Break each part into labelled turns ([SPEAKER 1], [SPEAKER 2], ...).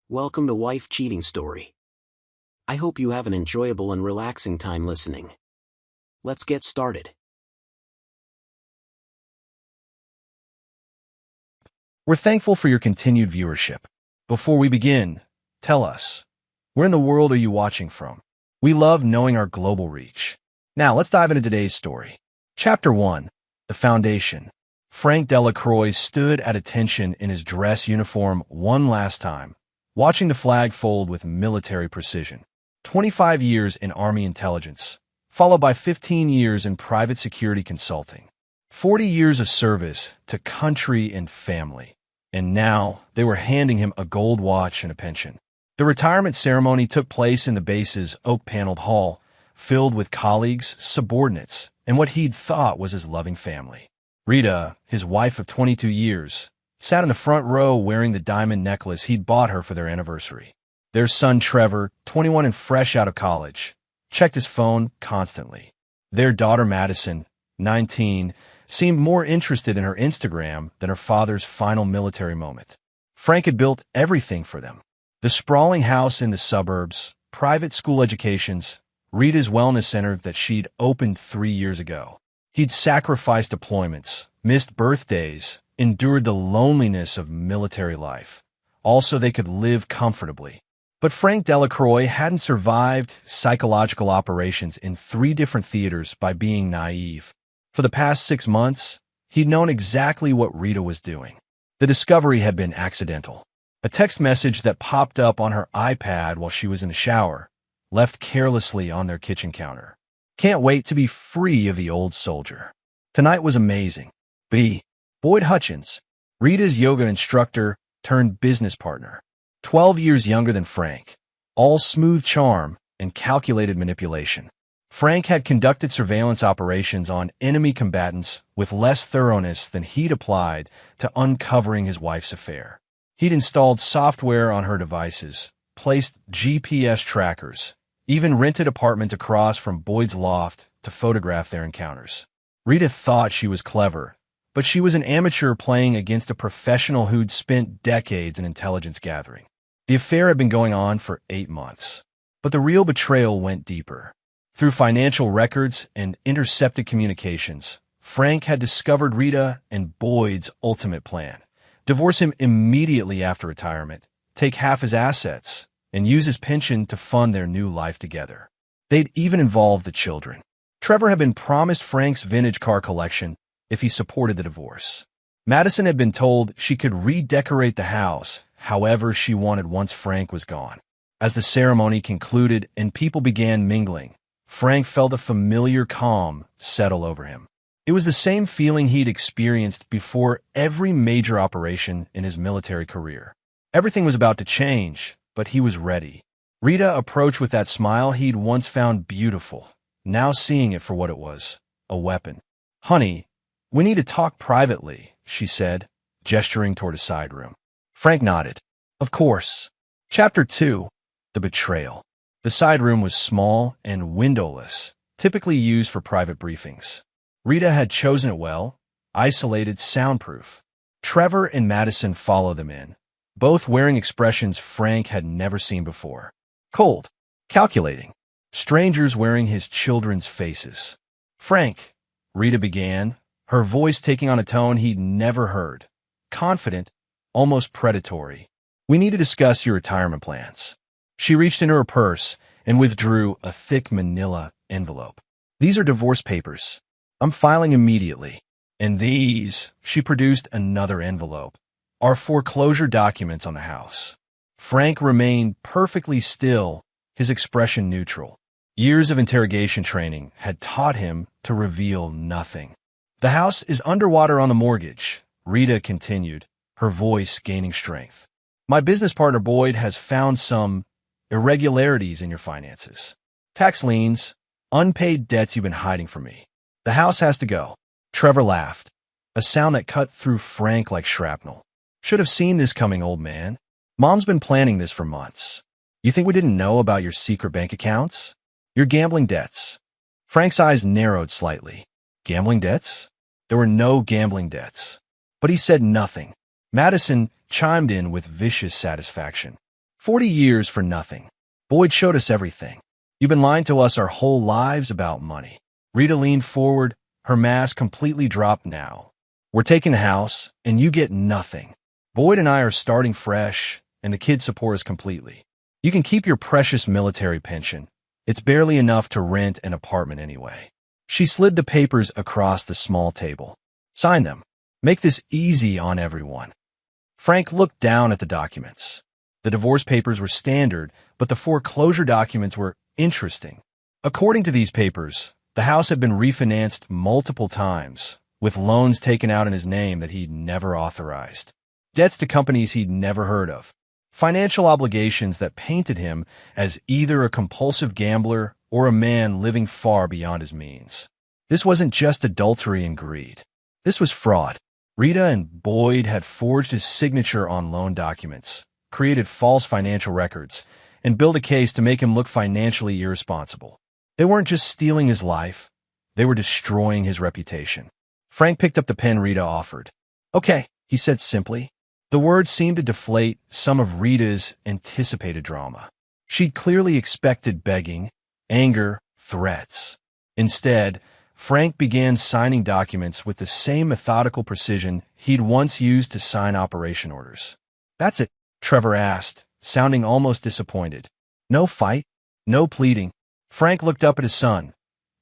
[SPEAKER 1] Welcome to Wife Cheating Story. I hope you have an enjoyable and relaxing time listening. Let's get started.
[SPEAKER 2] We're thankful for your continued viewership. Before we begin, tell us, where in the world are you watching from? We love knowing our global reach. Now, let's dive into today's story. Chapter 1, The Foundation. Frank Delacroix stood at attention in his dress uniform one last time, watching the flag fold with military precision. 25 years in Army intelligence, followed by 15 years in private security consulting. 40 years of service to country and family. And now, they were handing him a gold watch and a pension. The retirement ceremony took place in the base's oak-paneled hall, filled with colleagues, subordinates, and what he'd thought was his loving family. Rita, his wife of 22 years, sat in the front row wearing the diamond necklace he'd bought her for their anniversary. Their son Trevor, 21 and fresh out of college, checked his phone constantly. Their daughter Madison, 19, seemed more interested in her Instagram than her father's final military moment. Frank had built everything for them. The sprawling house in the suburbs, private school educations, Rita's wellness center that she'd opened 3 years ago. He'd sacrificed deployments, missed birthdays, endured the loneliness of military life, all so they could live comfortably. But Frank Delacroix hadn't survived psychological operations in 3 different theaters by being naive. For the past 6 months, he'd known exactly what Rita was doing. The discovery had been accidental. A text message that popped up on her iPad while she was in the shower, left carelessly on their kitchen counter. Can't wait to be free of the old soldier. Tonight was amazing. B. Boyd Hutchins, Rita's yoga instructor turned business partner. 12 years younger than Frank. All smooth charm and calculated manipulation. Frank had conducted surveillance operations on enemy combatants with less thoroughness than he'd applied to uncovering his wife's affair. He'd installed software on her devices, placed GPS trackers, even rented apartments across from Boyd's loft to photograph their encounters. Rita thought she was clever, but she was an amateur playing against a professional who'd spent decades in intelligence gathering. The affair had been going on for 8 months, but the real betrayal went deeper. Through financial records and intercepted communications, Frank had discovered Rita and Boyd's ultimate plan: divorce him immediately after retirement, take half his assets, and use his pension to fund their new life together. They'd even involved the children. Trevor had been promised Frank's vintage car collection if he supported the divorce. Madison had been told she could redecorate the house however she wanted once Frank was gone. As the ceremony concluded and people began mingling, Frank felt a familiar calm settle over him. It was the same feeling he'd experienced before every major operation in his military career. Everything was about to change, but he was ready. Rita approached with that smile he'd once found beautiful, now seeing it for what it was, a weapon. "Honey, we need to talk privately," she said, gesturing toward a side room. Frank nodded. "Of course." Chapter 2, The Betrayal. The side room was small and windowless, typically used for private briefings. Rita had chosen it well, isolated, soundproof. Trevor and Madison followed them in, both wearing expressions Frank had never seen before. Cold, calculating, strangers wearing his children's faces. "Frank," Rita began, her voice taking on a tone he'd never heard. Confident, almost predatory. "We need to discuss your retirement plans." She reached into her purse and withdrew a thick manila envelope. "These are divorce papers. I'm filing immediately. And these," she produced another envelope, "are foreclosure documents on the house." Frank remained perfectly still, his expression neutral. Years of interrogation training had taught him to reveal nothing. "The house is underwater on the mortgage," Rita continued, her voice gaining strength. "My business partner Boyd has found some irregularities in your finances. Tax liens, unpaid debts you've been hiding from me. The house has to go." Trevor laughed, a sound that cut through Frank like shrapnel. "Should have seen this coming, old man. Mom's been planning this for months. You think we didn't know about your secret bank accounts? Your gambling debts?" Frank's eyes narrowed slightly. Gambling debts? There were no gambling debts. But he said nothing. Madison chimed in with vicious satisfaction. 40 years for nothing. Boyd showed us everything. You've been lying to us our whole lives about money. Rita leaned forward, her mask completely dropped now. We're taking the house, and you get nothing. Boyd and I are starting fresh, and the kids support us completely. You can keep your precious military pension. It's barely enough to rent an apartment anyway. She slid the papers across the small table. Sign them. Make this easy on everyone. Frank looked down at the documents. The divorce papers were standard, but the foreclosure documents were interesting. According to these papers, the house had been refinanced multiple times, with loans taken out in his name that he'd never authorized. Debts to companies he'd never heard of. Financial obligations that painted him as either a compulsive gambler or a man living far beyond his means. This wasn't just adultery and greed. This was fraud. Rita and Boyd had forged his signature on loan documents, created false financial records, and built a case to make him look financially irresponsible. They weren't just stealing his life, they were destroying his reputation. Frank picked up the pen Rita offered. Okay, he said simply. The words seemed to deflate some of Rita's anticipated drama. She'd clearly expected begging, anger, threats. Instead, Frank began signing documents with the same methodical precision he'd once used to sign operation orders. That's it, Trevor asked, sounding almost disappointed. No fight? No pleading? Frank looked up at his son.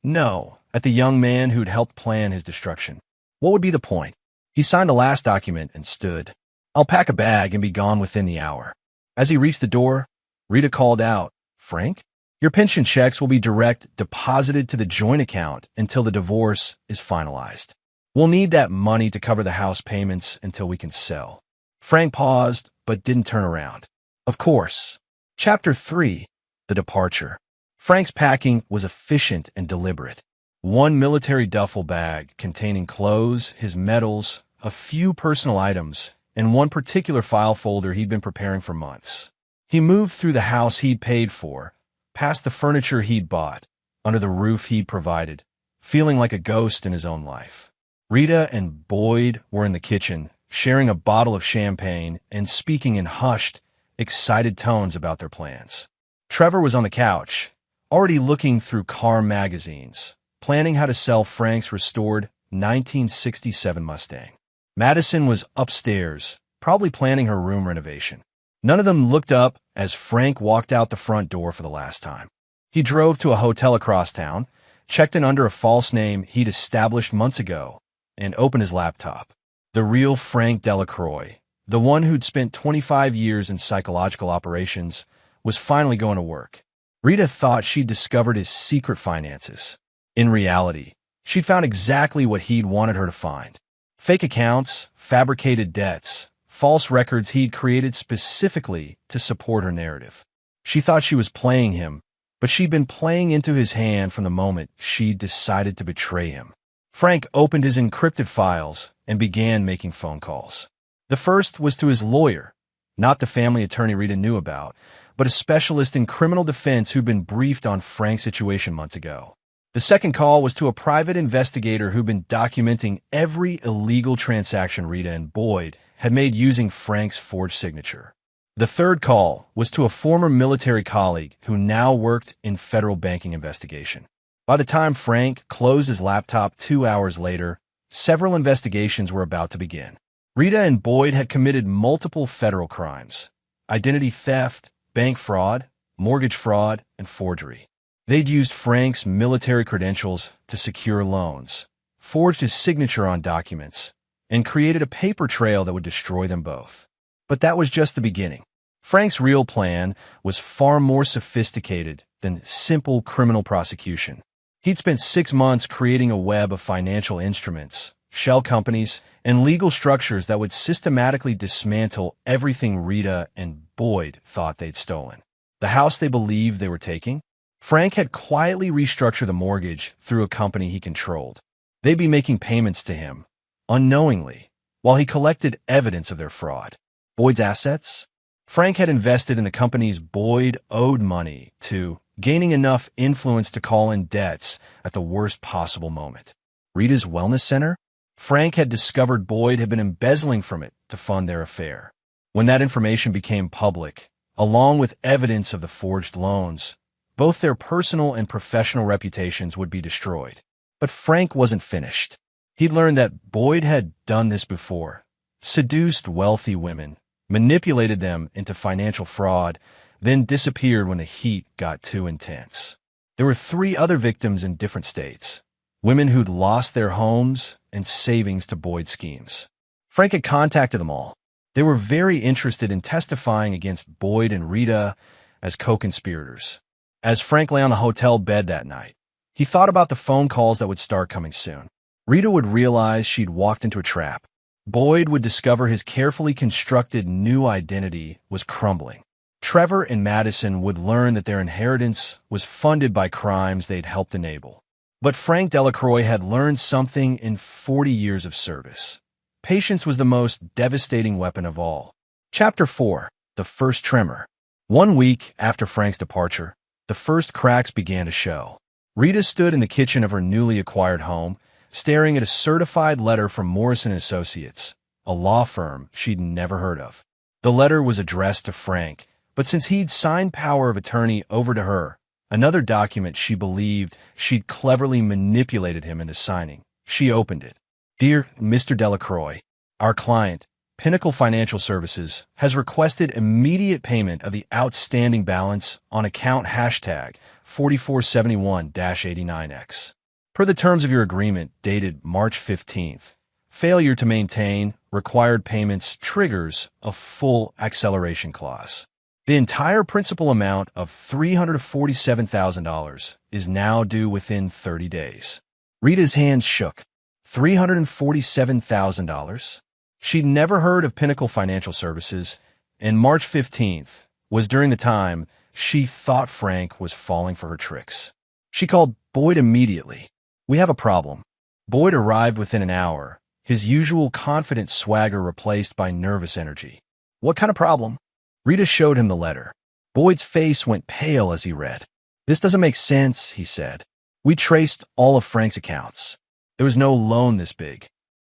[SPEAKER 2] No, at the young man who'd helped plan his destruction. What would be the point? He signed the last document and stood. I'll pack a bag and be gone within the hour. As he reached the door, Rita called out, Frank? Your pension checks will be direct deposited to the joint account until the divorce is finalized. We'll need that money to cover the house payments until we can sell. Frank paused, but didn't turn around. Of course. Chapter 3. The Departure. Frank's packing was efficient and deliberate. One military duffel bag containing clothes, his medals, a few personal items, and one particular file folder he'd been preparing for months. He moved through the house he'd paid for, past the furniture he'd bought, under the roof he'd provided, feeling like a ghost in his own life. Rita and Boyd were in the kitchen, sharing a bottle of champagne and speaking in hushed, excited tones about their plans. Trevor was on the couch, already looking through car magazines, planning how to sell Frank's restored 1967 Mustang. Madison was upstairs, probably planning her room renovation. None of them looked up as Frank walked out the front door for the last time. He drove to a hotel across town, checked in under a false name he'd established months ago, and opened his laptop. The real Frank Delacroix, the one who'd spent 25 years in psychological operations, was finally going to work. Rita thought she'd discovered his secret finances. In reality, she'd found exactly what he'd wanted her to find. Fake accounts, fabricated debts, false records he'd created specifically to support her narrative. She thought she was playing him, but she'd been playing into his hand from the moment she'd decided to betray him. Frank opened his encrypted files and began making phone calls. The first was to his lawyer, not the family attorney Rita knew about, but a specialist in criminal defense who'd been briefed on Frank's situation months ago. The second call was to a private investigator who'd been documenting every illegal transaction Rita and Boyd had made using Frank's forged signature. The third call was to a former military colleague who now worked in federal banking investigation. By the time Frank closed his laptop 2 hours later, several investigations were about to begin. Rita and Boyd had committed multiple federal crimes: identity theft, bank fraud, mortgage fraud, and forgery. They'd used Frank's military credentials to secure loans, forged his signature on documents, and created a paper trail that would destroy them both. But that was just the beginning. Frank's real plan was far more sophisticated than simple criminal prosecution. He'd spent 6 months creating a web of financial instruments, shell companies, and legal structures that would systematically dismantle everything Rita and Boyd thought they'd stolen. The house they believed they were taking? Frank had quietly restructured the mortgage through a company he controlled. They'd be making payments to him, unknowingly, while he collected evidence of their fraud. Boyd's assets? Frank had invested in the companies Boyd owed money to, gaining enough influence to call in debts at the worst possible moment. Rita's wellness center? Frank had discovered Boyd had been embezzling from it to fund their affair. When that information became public, along with evidence of the forged loans. Both their personal and professional reputations would be destroyed. But Frank wasn't finished. He'd learned that Boyd had done this before, seduced wealthy women, manipulated them into financial fraud, then disappeared when the heat got too intense. There were 3 other victims in different states, women who'd lost their homes and savings to Boyd's schemes. Frank had contacted them all. They were very interested in testifying against Boyd and Rita as co-conspirators. As Frank lay on the hotel bed that night, he thought about the phone calls that would start coming soon. Rita would realize she'd walked into a trap. Boyd would discover his carefully constructed new identity was crumbling. Trevor and Madison would learn that their inheritance was funded by crimes they'd helped enable. But Frank Delacroix had learned something in 40 years of service. Patience was the most devastating weapon of all. Chapter 4. The First Tremor. 1 week after Frank's departure, the first cracks began to show. Rita stood in the kitchen of her newly acquired home, staring at a certified letter from Morrison & Associates, a law firm she'd never heard of. The letter was addressed to Frank, but since he'd signed power of attorney over to her, another document she believed she'd cleverly manipulated him into signing, she opened it. Dear Mr. Delacroix, our client, Pinnacle Financial Services, has requested immediate payment of the outstanding balance on account hashtag 4471-89X. Per the terms of your agreement dated March 15th, failure to maintain required payments triggers a full acceleration clause. The entire principal amount of $347,000 is now due within 30 days. Rita's hands shook. $347,000? She'd never heard of Pinnacle Financial Services, and March 15th was during the time she thought Frank was falling for her tricks. She called Boyd immediately. We have a problem. Boyd arrived within an hour, his usual confident swagger replaced by nervous energy. What kind of problem? Rita showed him the letter. Boyd's face went pale as he read. This doesn't make sense, he said. We traced all of Frank's accounts. There was no loan this big.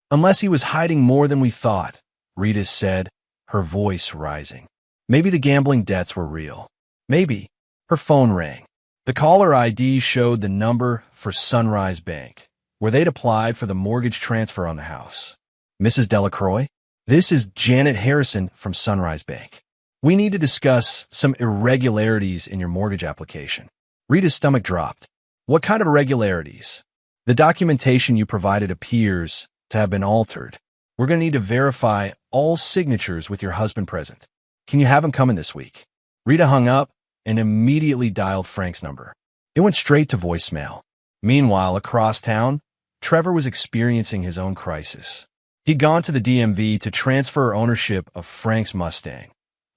[SPEAKER 2] Unless he was hiding more than we thought, Rita said, her voice rising. Maybe the gambling debts were real. Maybe. Her phone rang. The caller ID showed the number for Sunrise Bank, where they'd applied for the mortgage transfer on the house. Mrs. Delacroix, this is Janet Harrison from Sunrise Bank. We need to discuss some irregularities in your mortgage application. Rita's stomach dropped. What kind of irregularities? The documentation you provided appears to have been altered. We're going to need to verify all signatures with your husband present. Can you have him come in this week? Rita hung up and immediately dialed Frank's number. It went straight to voicemail. Meanwhile, across town, Trevor was experiencing his own crisis. He'd gone to the DMV to transfer ownership of Frank's Mustang,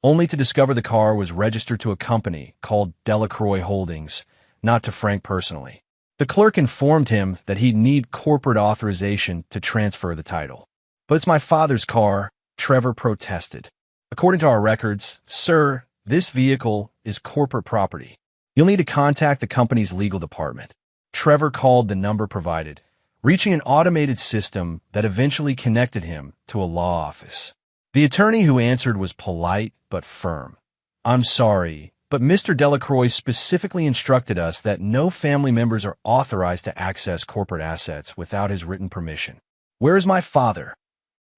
[SPEAKER 2] only to discover the car was registered to a company called Delacroix Holdings, not to Frank personally. The clerk informed him that he'd need corporate authorization to transfer the title. But it's my father's car, Trevor protested. According to our records, sir, this vehicle is corporate property. You'll need to contact the company's legal department. Trevor called the number provided, reaching an automated system that eventually connected him to a law office. The attorney who answered was polite but firm. I'm sorry, but Mr. Delacroix specifically instructed us that no family members are authorized to access corporate assets without his written permission. Where is my father?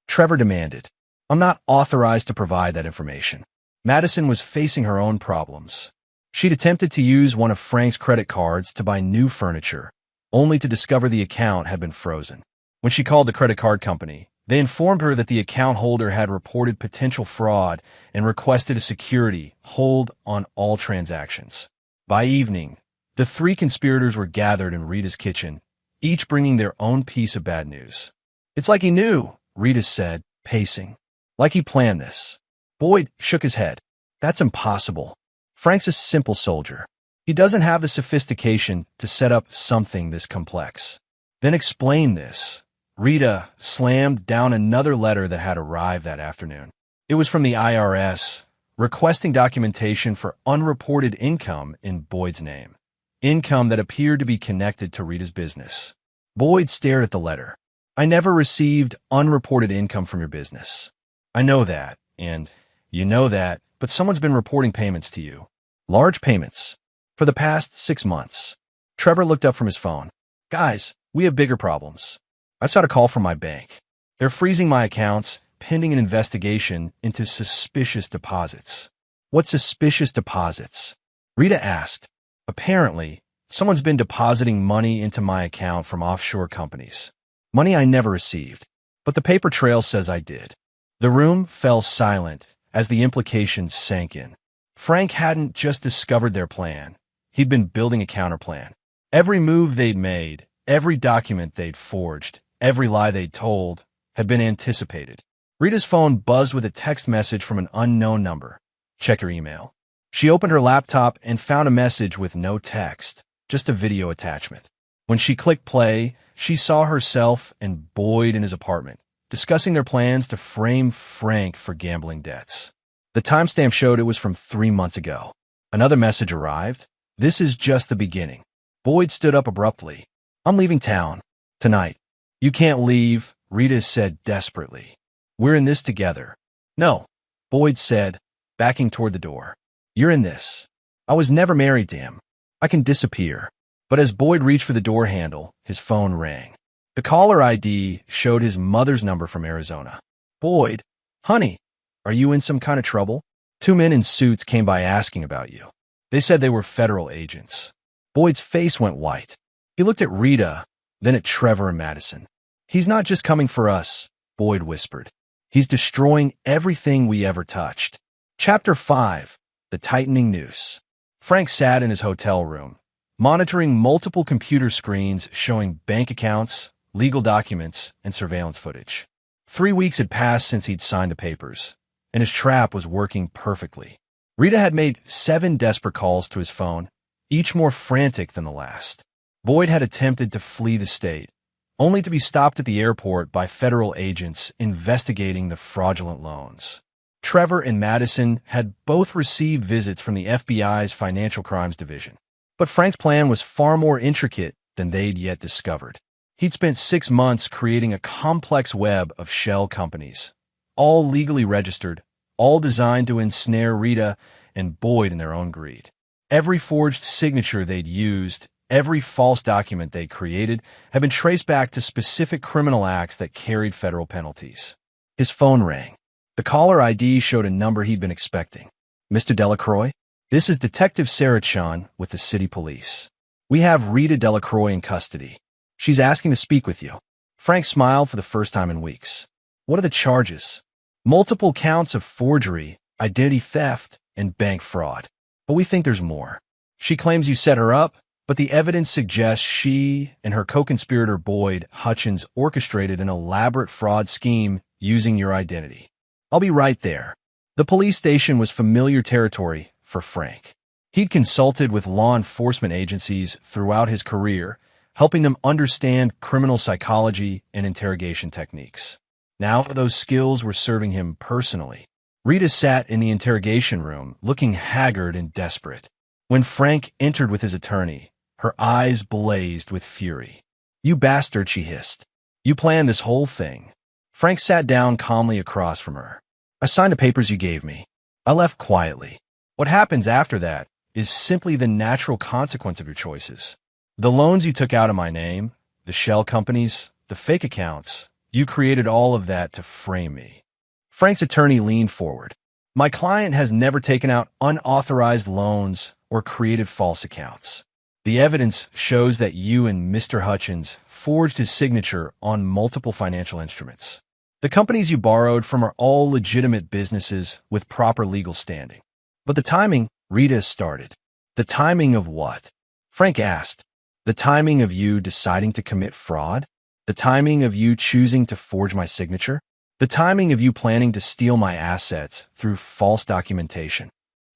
[SPEAKER 2] Trevor demanded. I'm not authorized to provide that information. Madison was facing her own problems. She'd attempted to use one of Frank's credit cards to buy new furniture, only to discover the account had been frozen. When she called the credit card company, they informed her that the account holder had reported potential fraud and requested a security hold on all transactions. By evening, the 3 conspirators were gathered in Rita's kitchen, each bringing their own piece of bad news. It's like he knew, Rita said, pacing. Like he planned this. Boyd shook his head. That's impossible. Frank's a simple soldier. He doesn't have the sophistication to set up something this complex. Then explain this. Rita slammed down another letter that had arrived that afternoon. It was from the IRS, requesting documentation for unreported income in Boyd's name. Income that appeared to be connected to Rita's business. Boyd stared at the letter. I never received unreported income from your business. I know that, and you know that, but someone's been reporting payments to you. Large payments. For the past 6 months. Trevor looked up from his phone. Guys, we have bigger problems. I just got a call from my bank. They're freezing my accounts, pending an investigation into suspicious deposits. What suspicious deposits? Rita asked. Apparently, someone's been depositing money into my account from offshore companies. Money I never received. But the paper trail says I did. The room fell silent as the implications sank in. Frank hadn't just discovered their plan. He'd been building a counterplan. Every move they'd made, every document they'd forged, every lie they'd told, had been anticipated. Rita's phone buzzed with a text message from an unknown number. Check your email. She opened her laptop and found a message with no text, just a video attachment. When she clicked play, she saw herself and Boyd in his apartment, discussing their plans to frame Frank for gambling debts. The timestamp showed it was from 3 months ago. Another message arrived. This is just the beginning. Boyd stood up abruptly. I'm leaving town. Tonight. You can't leave, Rita said desperately. We're in this together. No, Boyd said, backing toward the door. You're in this. I was never married to him. I can disappear. But as Boyd reached for the door handle, his phone rang. The caller ID showed his mother's number from Arizona. Boyd, honey, are you in some kind of trouble? 2 men in suits came by asking about you. They said they were federal agents. Boyd's face went white. He looked at Rita, then at Trevor and Madison. He's not just coming for us, Boyd whispered. He's destroying everything we ever touched. Chapter 5. The Tightening Noose. Frank sat in his hotel room, monitoring multiple computer screens showing bank accounts, legal documents, and surveillance footage. 3 weeks had passed since he'd signed the papers, and his trap was working perfectly. Rita had made 7 desperate calls to his phone, each more frantic than the last. Boyd had attempted to flee the state, only to be stopped at the airport by federal agents investigating the fraudulent loans. Trevor and Madison had both received visits from the FBI's Financial Crimes Division. But Frank's plan was far more intricate than they'd yet discovered. He'd spent 6 months creating a complex web of shell companies, all legally registered, all designed to ensnare Rita and Boyd in their own greed. Every forged signature they'd used, every false document they created, had been traced back to specific criminal acts that carried federal penalties. His phone rang. The caller ID showed a number he'd been expecting. Mr. Delacroix? This is Detective Sarah Chun with the city police. We have Rita Delacroix in custody. She's asking to speak with you. Frank smiled for the first time in weeks. What are the charges? Multiple counts of forgery, identity theft, and bank fraud. But we think there's more. She claims you set her up, but the evidence suggests she and her co-conspirator Boyd Hutchins orchestrated an elaborate fraud scheme using your identity. I'll be right there. The police station was familiar territory for Frank. He'd consulted with law enforcement agencies throughout his career, helping them understand criminal psychology and interrogation techniques. Now those skills were serving him personally. Rita sat in the interrogation room, looking haggard and desperate. When Frank entered with his attorney, her eyes blazed with fury. You bastard, she hissed. You planned this whole thing. Frank sat down calmly across from her. I signed the papers you gave me. I left quietly. What happens after that is simply the natural consequence of your choices. The loans you took out in my name, the shell companies, the fake accounts, you created all of that to frame me. Frank's attorney leaned forward. My client has never taken out unauthorized loans or created false accounts. The evidence shows that you and Mr. Hutchins forged his signature on multiple financial instruments. The companies you borrowed from are all legitimate businesses with proper legal standing. But the timing, Rita started. The timing of what? Frank asked. The timing of you deciding to commit fraud? The timing of you choosing to forge my signature? The timing of you planning to steal my assets through false documentation?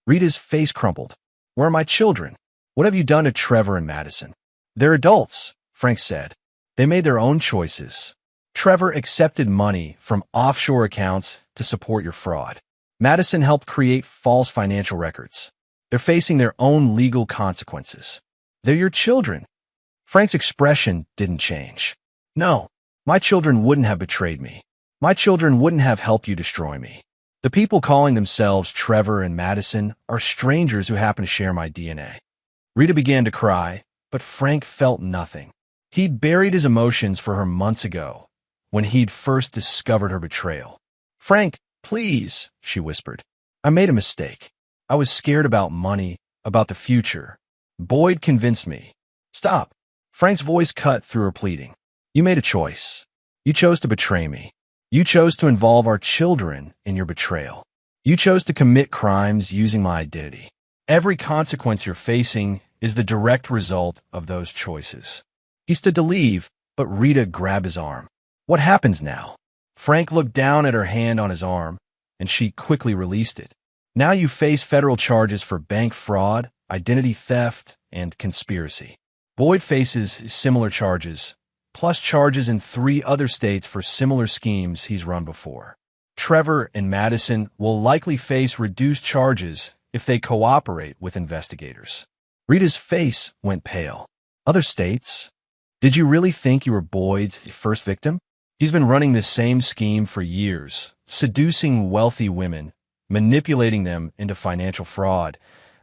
[SPEAKER 2] Rita's face crumpled. Where are my children? What have you done to Trevor and Madison? They're adults, Frank said. They made their own choices. Trevor accepted money from offshore accounts to support your fraud. Madison helped create false financial records. They're facing their own legal consequences. They're your children. Frank's expression didn't change. No, my children wouldn't have betrayed me. My children wouldn't have helped you destroy me. The people calling themselves Trevor and Madison are strangers who happen to share my DNA. Rita began to cry, but Frank felt nothing. He'd buried his emotions for her months ago, when he'd first discovered her betrayal. "Frank, please," she whispered. "I made a mistake. I was scared about money, about the future. Boyd convinced me." "Stop." Frank's voice cut through her pleading. "You made a choice. You chose to betray me. You chose to involve our children in your betrayal. You chose to commit crimes using my identity. Every consequence you're facing is the direct result of those choices." He stood to leave, but Rita grabbed his arm. "What happens now?" Frank looked down at her hand on his arm, and she quickly released it. "Now you face federal charges for bank fraud, identity theft, and conspiracy. Boyd faces similar charges, plus charges in 3 other states for similar schemes he's run before. Trevor and Madison will likely face reduced charges if they cooperate with investigators." Rita's face went pale. "Other states? Did you really think you were Boyd's first victim? He's been running this same scheme for years, seducing wealthy women, manipulating them into financial fraud,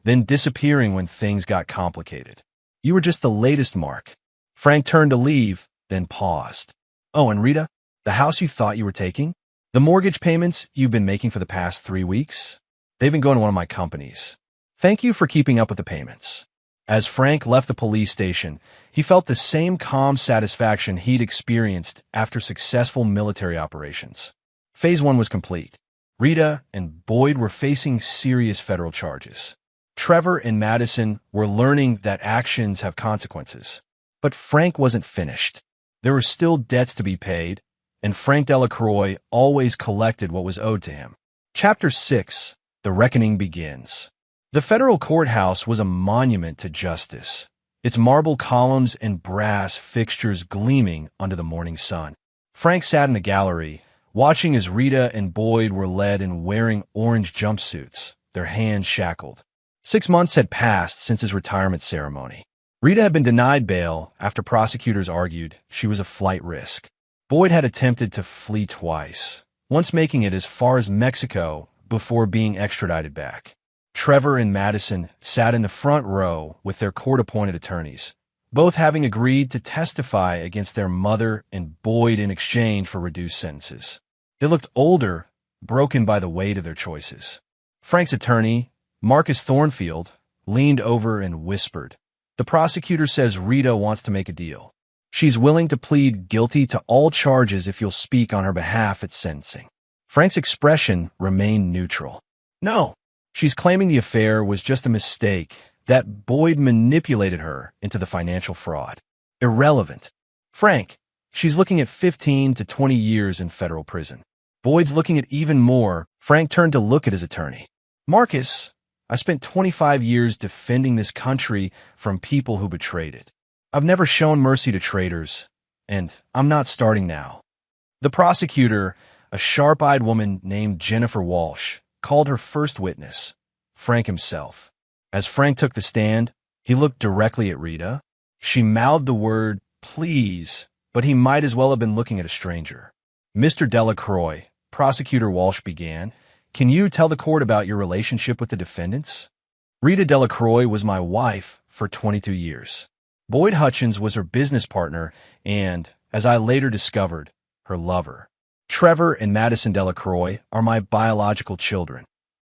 [SPEAKER 2] then disappearing when things got complicated. You were just the latest mark." Frank turned to leave, then paused. "Oh, and Rita, the house you thought you were taking? The mortgage payments you've been making for the past 3 weeks? They've been going to one of my companies. Thank you for keeping up with the payments." As Frank left the police station, he felt the same calm satisfaction he'd experienced after successful military operations. Phase 1 was complete. Rita and Boyd were facing serious federal charges. Trevor and Madison were learning that actions have consequences. But Frank wasn't finished. There were still debts to be paid, and Frank Delacroix always collected what was owed to him. Chapter 6: The Reckoning Begins. The federal courthouse was a monument to justice, its marble columns and brass fixtures gleaming under the morning sun. Frank sat in the gallery, watching as Rita and Boyd were led in wearing orange jumpsuits, their hands shackled. 6 months had passed since his retirement ceremony. Rita had been denied bail after prosecutors argued she was a flight risk. Boyd had attempted to flee twice, once making it as far as Mexico before being extradited back. Trevor and Madison sat in the front row with their court-appointed attorneys, both having agreed to testify against their mother and Boyd in exchange for reduced sentences. They looked older, broken by the weight of their choices. Frank's attorney, Marcus Thornfield, leaned over and whispered, "The prosecutor says Rita wants to make a deal. She's willing to plead guilty to all charges if you'll speak on her behalf at sentencing." Frank's expression remained neutral. "No. She's claiming the affair was just a mistake, that Boyd manipulated her into the financial fraud. Irrelevant. Frank, she's looking at 15 to 20 years in federal prison. Boyd's looking at even more." Frank turned to look at his attorney. "Marcus, I spent 25 years defending this country from people who betrayed it. I've never shown mercy to traitors, and I'm not starting now." The prosecutor, a sharp-eyed woman named Jennifer Walsh, called her first witness, Frank himself. As Frank took the stand, he looked directly at Rita. She mouthed the word, "please," but he might as well have been looking at a stranger. "Mr. Delacroix," Prosecutor Walsh began, "can you tell the court about your relationship with the defendants?" "Rita Delacroix was my wife for 22 years. Boyd Hutchins was her business partner and, as I later discovered, her lover. Trevor and Madison Delacroix are my biological children."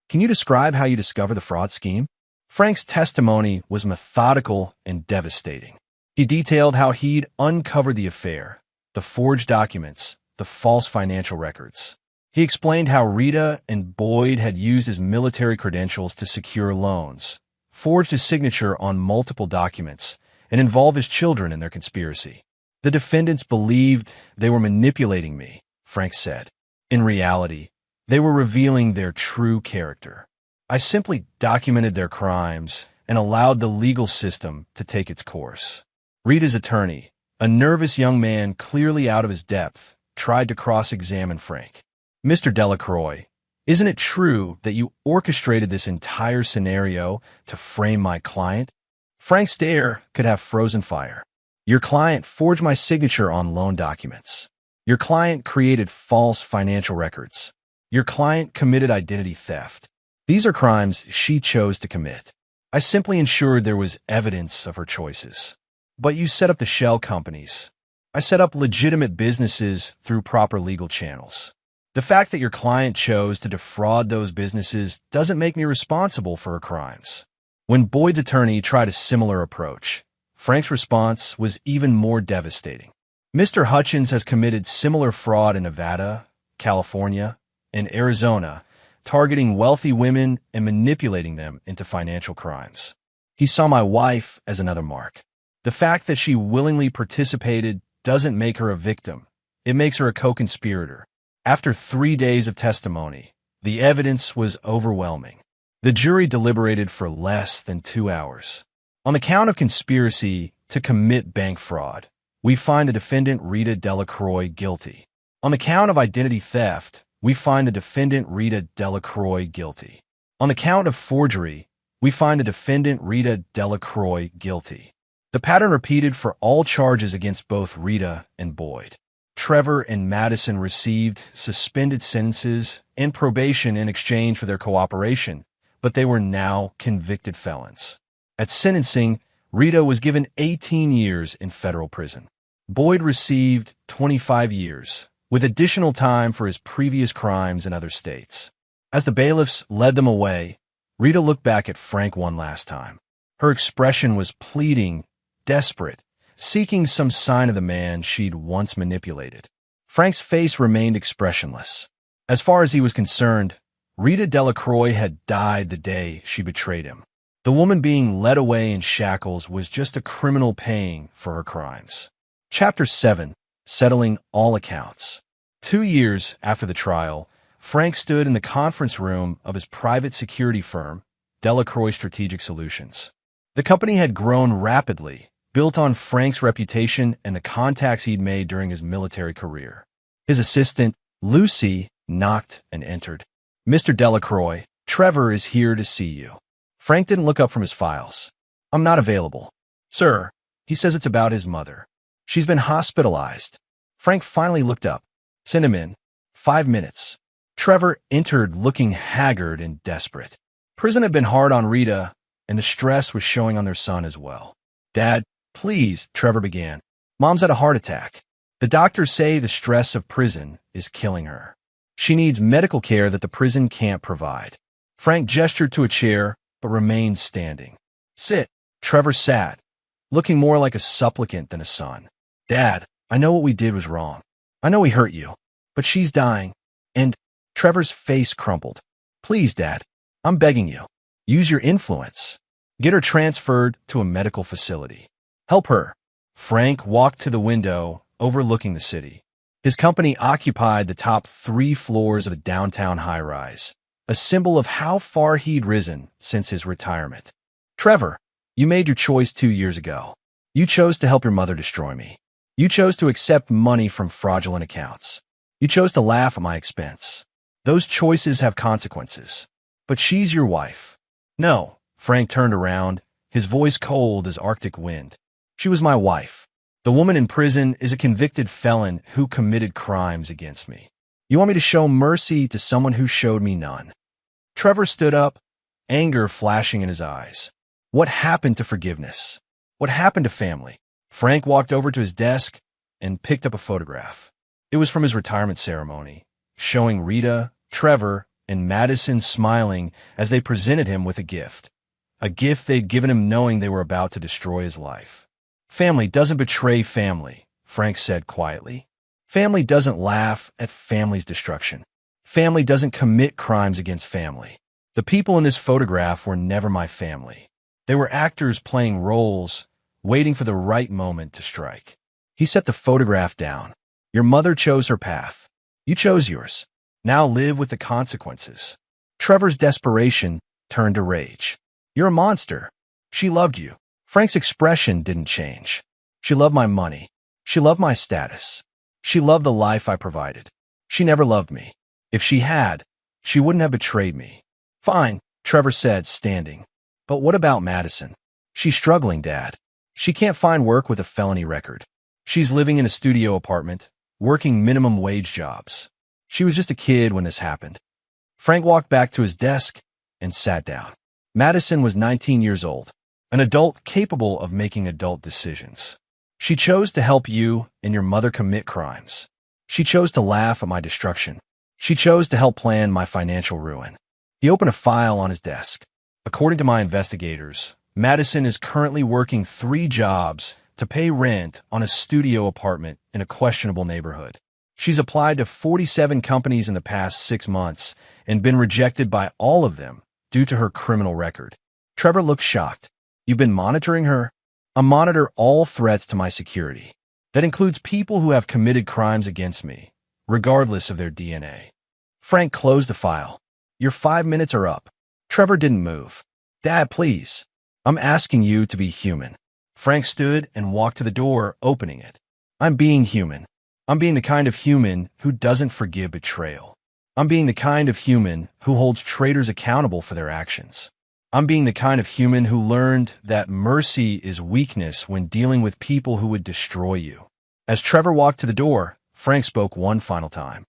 [SPEAKER 2] "Can you describe how you discovered the fraud scheme?" Frank's testimony was methodical and devastating. He detailed how he'd uncovered the affair, the forged documents, the false financial records. He explained how Rita and Boyd had used his military credentials to secure loans, forged his signature on multiple documents, and involved his children in their conspiracy. "The defendants believed they were manipulating me," Frank said. "In reality, they were revealing their true character. I simply documented their crimes and allowed the legal system to take its course." Rita's attorney, a nervous young man clearly out of his depth, tried to cross-examine Frank. "Mr. Delacroix, isn't it true that you orchestrated this entire scenario to frame my client?" Frank's stare could have frozen fire. "Your client forged my signature on loan documents. Your client created false financial records. Your client committed identity theft. These are crimes she chose to commit. I simply ensured there was evidence of her choices. But you set up the shell companies. I set up legitimate businesses through proper legal channels. The fact that your client chose to defraud those businesses doesn't make me responsible for her crimes. When Boyd's attorney tried a similar approach, Frank's response was even more devastating. Mr. Hutchins has committed similar fraud in Nevada, California, and Arizona, targeting wealthy women and manipulating them into financial crimes. He saw my wife as another mark. The fact that she willingly participated doesn't make her a victim. It makes her a co-conspirator. After 3 days of testimony, the evidence was overwhelming. The jury deliberated for less than 2 hours. On the count of conspiracy to commit bank fraud, we find the defendant Rita Delacroix guilty. On the count of identity theft, we find the defendant Rita Delacroix guilty. On the count of forgery, we find the defendant Rita Delacroix guilty. The pattern repeated for all charges against both Rita and Boyd. Trevor and Madison received suspended sentences and probation in exchange for their cooperation, but they were now convicted felons. At sentencing, Rita was given 18 years in federal prison. Boyd received 25 years, with additional time for his previous crimes in other states. As the bailiffs led them away, Rita looked back at Frank one last time. Her expression was pleading, desperate, seeking some sign of the man she'd once manipulated. Frank's face remained expressionless. As far as he was concerned, Rita Delacroix had died the day she betrayed him. The woman being led away in shackles was just a criminal paying for her crimes. Chapter 7. Settling all accounts. 2 years after the trial, Frank stood in the conference room of his private security firm, Delacroix Strategic Solutions. The company had grown rapidly, built on Frank's reputation and the contacts he'd made during his military career. His assistant, Lucy, knocked and entered. "Mr. Delacroix, Trevor is here to see you." Frank didn't look up from his files. "I'm not available." "Sir," he says, "it's about his mother. She's been hospitalized." Frank finally looked up. "Send him in. 5 minutes." Trevor entered looking haggard and desperate. Prison had been hard on Rita, and the stress was showing on their son as well. "Dad, please," Trevor began. "Mom's had a heart attack. The doctors say the stress of prison is killing her. She needs medical care that the prison can't provide." Frank gestured to a chair, but remained standing. "Sit." Trevor sat, looking more like a supplicant than a son. "Dad, I know what we did was wrong. I know we hurt you, but she's dying, and—" Trevor's face crumpled. "Please, Dad, I'm begging you. Use your influence. Get her transferred to a medical facility. Help her." Frank walked to the window overlooking the city. His company occupied the top 3 floors of a downtown high-rise, a symbol of how far he'd risen since his retirement. "Trevor, you made your choice 2 years ago. You chose to help your mother destroy me. You chose to accept money from fraudulent accounts. You chose to laugh at my expense. Those choices have consequences. But she's your wife." "No." Frank turned around, his voice cold as Arctic wind. "She was my wife. The woman in prison is a convicted felon who committed crimes against me. You want me to show mercy to someone who showed me none?" Trevor stood up, anger flashing in his eyes. What happened to forgiveness? What happened to family? Frank walked over to his desk and picked up a photograph. It was from his retirement ceremony, showing Rita, Trevor, and Madison smiling as they presented him with a gift they'd given him knowing they were about to destroy his life. "Family doesn't betray family," Frank said quietly. "Family doesn't laugh at family's destruction. Family doesn't commit crimes against family. The people in this photograph were never my family. They were actors playing roles, waiting for the right moment to strike." He set the photograph down. "Your mother chose her path. You chose yours. Now live with the consequences." Trevor's desperation turned to rage. "You're a monster. She loved you." Frank's expression didn't change. "She loved my money. She loved my status. She loved the life I provided. She never loved me. If she had, she wouldn't have betrayed me." "Fine," Trevor said, standing. "But what about Madison? She's struggling, Dad. She can't find work with a felony record. She's living in a studio apartment, working minimum wage jobs. She was just a kid when this happened. Frank walked back to his desk and sat down. Madison was 19 years old, an adult capable of making adult decisions. She chose to help you and your mother commit crimes. She chose to laugh at my destruction. She chose to help plan my financial ruin. He opened a file on his desk. According to my investigators, Madison is currently working 3 jobs to pay rent on a studio apartment in a questionable neighborhood. She's applied to 47 companies in the past 6 months and been rejected by all of them due to her criminal record. Trevor looked shocked. You've been monitoring her? I monitor all threats to my security. That includes people who have committed crimes against me, regardless of their DNA. Frank closed the file. Your 5 minutes are up. Trevor didn't move. Dad, please. I'm asking you to be human. Frank stood and walked to the door, opening it. I'm being human. I'm being the kind of human who doesn't forgive betrayal. I'm being the kind of human who holds traitors accountable for their actions. I'm being the kind of human who learned that mercy is weakness when dealing with people who would destroy you. As Trevor walked to the door, Frank spoke one final time.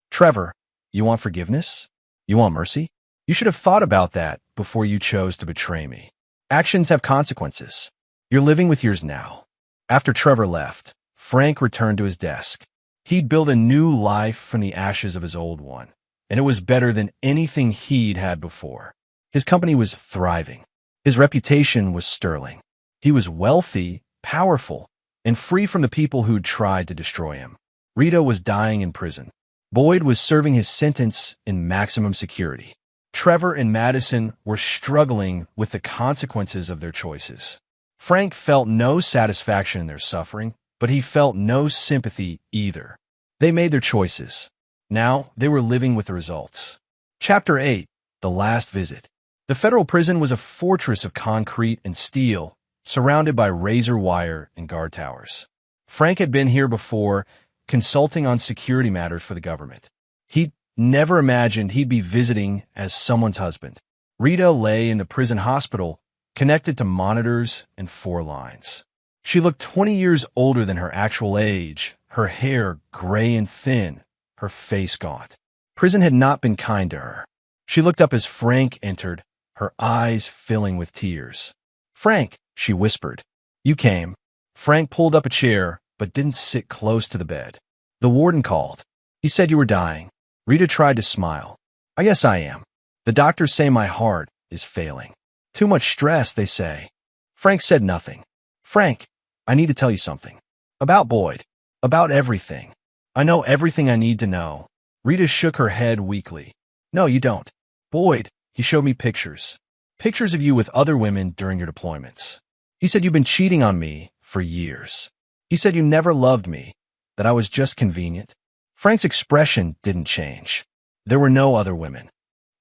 [SPEAKER 2] Trevor, you want forgiveness? You want mercy? You should have thought about that before you chose to betray me. Actions have consequences. You're living with yours now. After Trevor left, Frank returned to his desk. He'd built a new life from the ashes of his old one, and it was better than anything he'd had before. His company was thriving. His reputation was sterling. He was wealthy, powerful, and free from the people who'd tried to destroy him. Rita was dying in prison. Boyd was serving his sentence in maximum security. Trevor and Madison were struggling with the consequences of their choices. Frank felt no satisfaction in their suffering, but he felt no sympathy either. They made their choices. Now they were living with the results. Chapter 8. The Last Visit. The federal prison was a fortress of concrete and steel, surrounded by razor wire and guard towers. Frank had been here before, consulting on security matters for the government. He'd never imagined he'd be visiting as someone's husband. Rita lay in the prison hospital, connected to monitors and 4 lines. She looked 20 years older than her actual age, her hair gray and thin, her face gaunt. Prison had not been kind to her. She looked up as Frank entered, her eyes filling with tears. Frank, she whispered. You came. Frank pulled up a chair, but didn't sit close to the bed. The warden called. He said you were dying. Rita tried to smile. I guess I am. The doctors say my heart is failing. Too much stress, they say. Frank said nothing. Frank, I need to tell you something. About Boyd. About everything. I know everything I need to know. Rita shook her head weakly. No, you don't. Boyd, he showed me pictures. Pictures of you with other women during your deployments. He said you've been cheating on me for years. He said you never loved me, that I was just convenient. Frank's expression didn't change. There were no other women.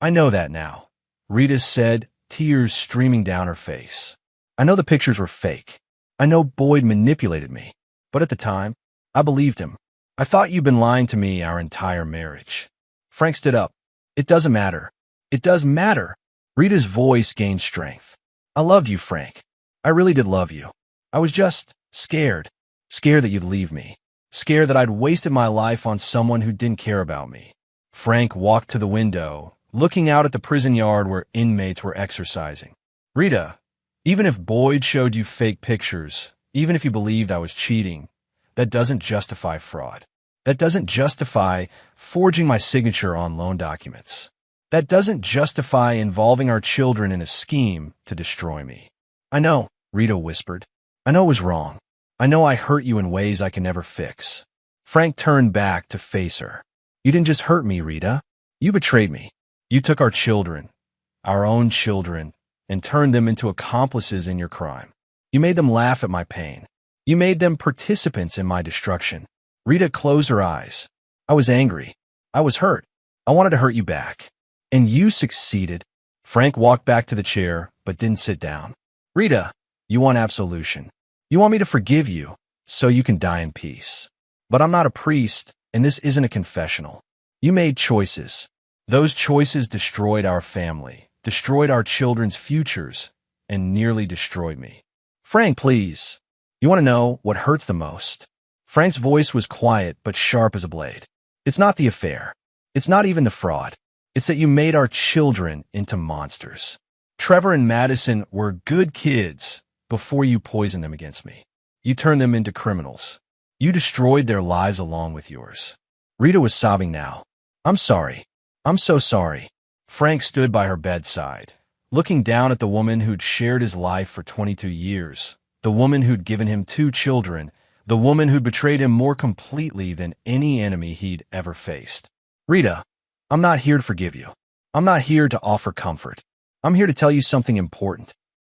[SPEAKER 2] I know that now, Rita said, tears streaming down her face. I know the pictures were fake. I know Boyd manipulated me. But at the time, I believed him. I thought you'd been lying to me our entire marriage. Frank stood up. It doesn't matter. It does matter. Rita's voice gained strength. I loved you, Frank. I really did love you. I was just scared. Scared that you'd leave me. Scared that I'd wasted my life on someone who didn't care about me. Frank walked to the window, looking out at the prison yard where inmates were exercising. Rita, even if Boyd showed you fake pictures, even if you believed I was cheating, that doesn't justify fraud. That doesn't justify forging my signature on loan documents. That doesn't justify involving our children in a scheme to destroy me. I know, Rita whispered. I know it was wrong. I know I hurt you in ways I can never fix. Frank turned back to face her. You didn't just hurt me, Rita. You betrayed me. You took our children, our own children, and turned them into accomplices in your crime. You made them laugh at my pain. You made them participants in my destruction. Rita closed her eyes. I was angry. I was hurt. I wanted to hurt you back. And you succeeded. Frank walked back to the chair, but didn't sit down. Rita, you want absolution. You want me to forgive you, so you can die in peace. But I'm not a priest, and this isn't a confessional. You made choices. Those choices destroyed our family, destroyed our children's futures, and nearly destroyed me. Frank, please. You want to know what hurts the most? Frank's voice was quiet but sharp as a blade. It's not the affair. It's not even the fraud. It's that you made our children into monsters. Trevor and Madison were good kids before you poisoned them against me. You turned them into criminals. You destroyed their lives along with yours. Rita was sobbing now. I'm sorry. I'm so sorry. Frank stood by her bedside, looking down at the woman who'd shared his life for 22 years, the woman who'd given him 2 children, the woman who'd betrayed him more completely than any enemy he'd ever faced. Rita, I'm not here to forgive you. I'm not here to offer comfort. I'm here to tell you something important.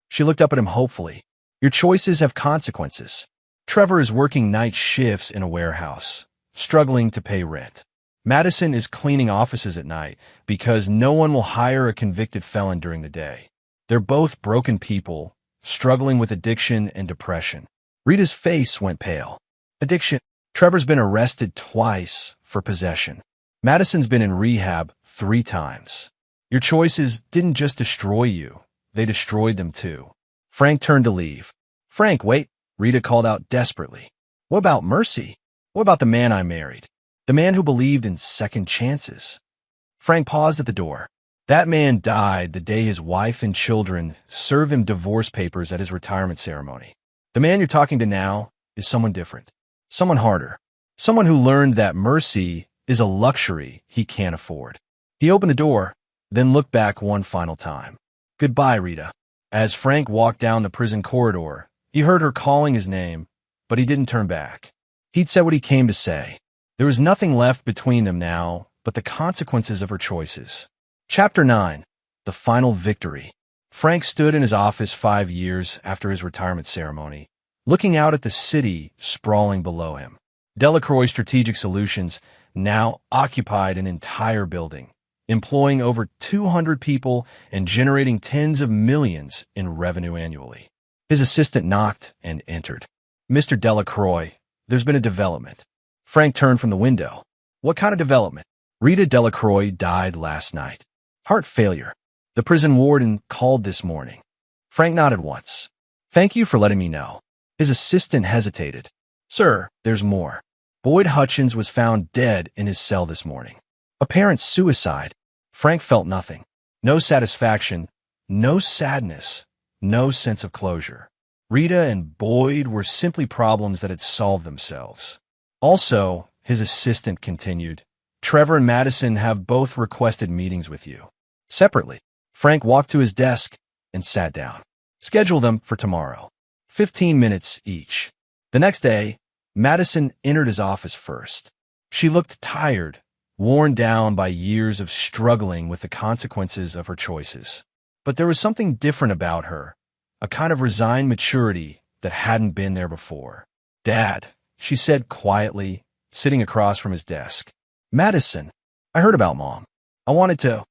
[SPEAKER 2] She looked up at him hopefully. Your choices have consequences. Trevor is working night shifts in a warehouse, struggling to pay rent. Madison is cleaning offices at night because no one will hire a convicted felon during the day. They're both broken people, struggling with addiction and depression. Rita's face went pale. Addiction. Trevor's been arrested twice for possession. Madison's been in rehab 3 times. Your choices didn't just destroy you, they destroyed them too. Frank turned to leave. Frank, wait, Rita called out desperately. What about Mercy? What about the man I married? The man who believed in second chances? Frank paused at the door. That man died the day his wife and children served him divorce papers at his retirement ceremony. The man you're talking to now is someone different, someone harder, someone who learned that mercy is a luxury he can't afford. He opened the door, then looked back one final time. Goodbye, Rita. As Frank walked down the prison corridor, he heard her calling his name, but he didn't turn back. He'd said what he came to say. There was nothing left between them now but the consequences of her choices. Chapter 9. The Final Victory. Frank stood in his office 5 years after his retirement ceremony, looking out at the city sprawling below him. Delacroix Strategic Solutions now occupied an entire building, employing over 200 people and generating tens of millions in revenue annually. His assistant knocked and entered. Mr. Delacroix, there's been a development. Frank turned from the window. What kind of development? Rita Delacroix died last night. Heart failure. The prison warden called this morning. Frank nodded once. Thank you for letting me know. His assistant hesitated. Sir, there's more. Boyd Hutchins was found dead in his cell this morning. Apparent suicide. Frank felt nothing. No satisfaction, no sadness, no sense of closure. Rita and Boyd were simply problems that had solved themselves. Also, his assistant continued, Trevor and Madison have both requested meetings with you. Separately, Frank walked to his desk and sat down. Schedule them for tomorrow. 15 minutes each. The next day, Madison entered his office first. She looked tired, worn down by years of struggling with the consequences of her choices. But there was something different about her, a kind of resigned maturity that hadn't been there before. Dad, she said quietly, sitting across from his desk. Madison, I heard about Mom. I wanted to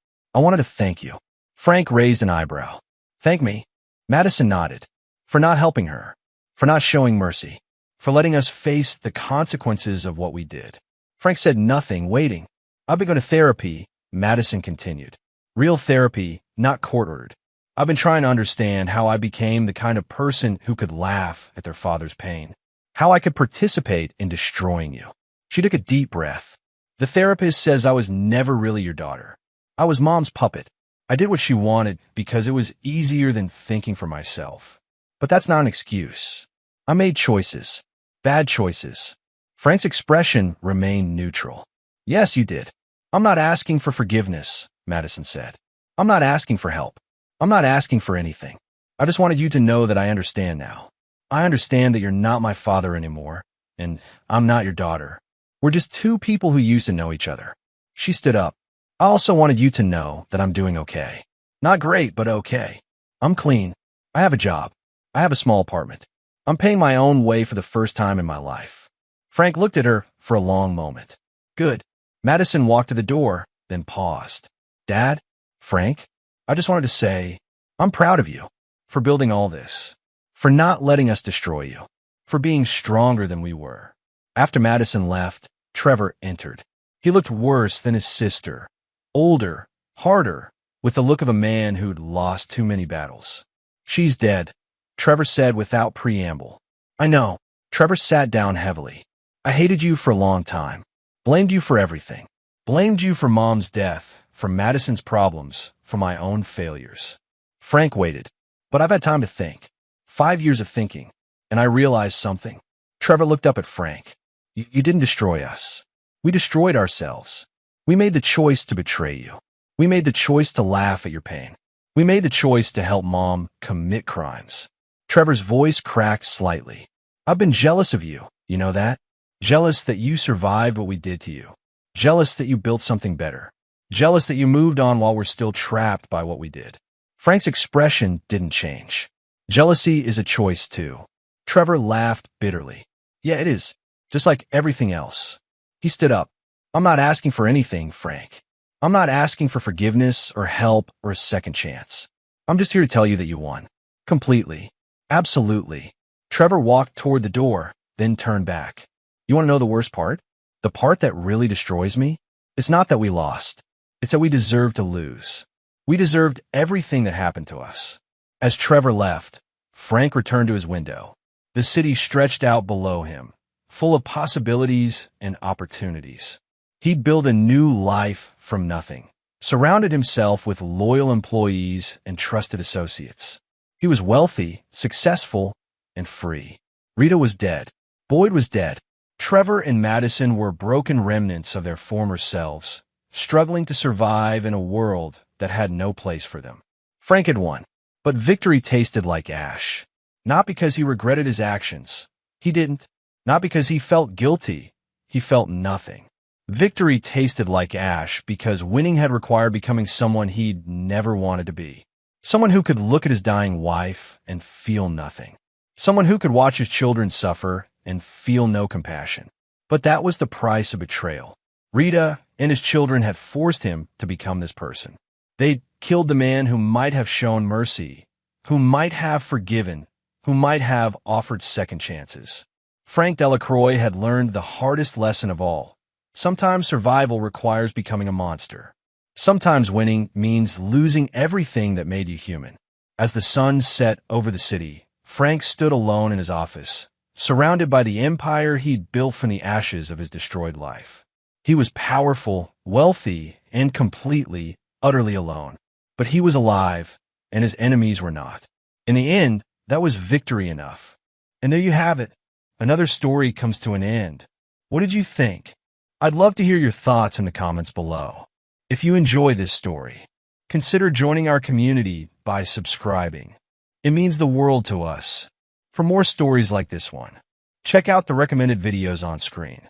[SPEAKER 2] thank you. Frank raised an eyebrow. Thank me? Madison nodded. For not helping her. For not showing mercy. For letting us face the consequences of what we did. Frank said nothing, waiting. I've been going to therapy, Madison continued. Real therapy, not court-ordered. I've been trying to understand how I became the kind of person who could laugh at their father's pain. How I could participate in destroying you. She took a deep breath. The therapist says I was never really your daughter. I was Mom's puppet. I did what she wanted because it was easier than thinking for myself. But that's not an excuse. I made choices. Bad choices. Frank's expression remained neutral. Yes, you did. I'm not asking for forgiveness, Madison said. I'm not asking for help. I'm not asking for anything. I just wanted you to know that I understand now. I understand that you're not my father anymore, and I'm not your daughter. We're just 2 people who used to know each other. She stood up. I also wanted you to know that I'm doing okay. Not great, but okay. I'm clean. I have a job. I have a small apartment. I'm paying my own way for the first time in my life. Frank looked at her for a long moment. Good. Madison walked to the door, then paused. Dad? Frank? I just wanted to say, I'm proud of you for building all this, for not letting us destroy you, for being stronger than we were. After Madison left, Trevor entered. He looked worse than his sister, older, harder, with the look of a man who'd lost too many battles. She's dead, Trevor said without preamble. I know. Trevor sat down heavily. I hated you for a long time, blamed you for everything. Blamed you for Mom's death, for Madison's problems, for my own failures. Frank waited, but I've had time to think. 5 years of thinking, and I realized something. Trevor looked up at Frank. You didn't destroy us. We destroyed ourselves. We made the choice to betray you. We made the choice to laugh at your pain. We made the choice to help Mom commit crimes. Trevor's voice cracked slightly. I've been jealous of you, you know that? Jealous that you survived what we did to you. Jealous that you built something better. Jealous that you moved on while we're still trapped by what we did. Frank's expression didn't change. Jealousy is a choice too. Trevor laughed bitterly. Yeah, it is. Just like everything else. He stood up. I'm not asking for anything, Frank. I'm not asking for forgiveness or help or a second chance. I'm just here to tell you that you won. Completely. Absolutely. Trevor walked toward the door, then turned back. You want to know the worst part? The part that really destroys me? It's not that we lost. It's that we deserved to lose. We deserved everything that happened to us. As Trevor left, Frank returned to his window. The city stretched out below him, full of possibilities and opportunities. He'd built a new life from nothing, surrounded himself with loyal employees and trusted associates. He was wealthy, successful, and free. Rita was dead. Boyd was dead. Trevor and Madison were broken remnants of their former selves, struggling to survive in a world that had no place for them. Frank had won, but victory tasted like ash. Not because he regretted his actions. He didn't. Not because he felt guilty. He felt nothing. Victory tasted like ash because winning had required becoming someone he'd never wanted to be. Someone who could look at his dying wife and feel nothing. Someone who could watch his children suffer and feel no compassion. But that was the price of betrayal. Rita and his children had forced him to become this person. They'd killed the man who might have shown mercy, who might have forgiven, who might have offered second chances. Frank Delacroix had learned the hardest lesson of all. Sometimes survival requires becoming a monster. Sometimes winning means losing everything that made you human. As the sun set over the city, Frank stood alone in his office, surrounded by the empire he'd built from the ashes of his destroyed life. He was powerful, wealthy, and completely, utterly alone. But he was alive, and his enemies were not. In the end, that was victory enough. And there you have it. Another story comes to an end. What did you think? I'd love to hear your thoughts in the comments below. If you enjoy this story, consider joining our community by subscribing. It means the world to us. For more stories like this one, check out the recommended videos on screen.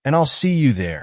[SPEAKER 2] And I'll see you there.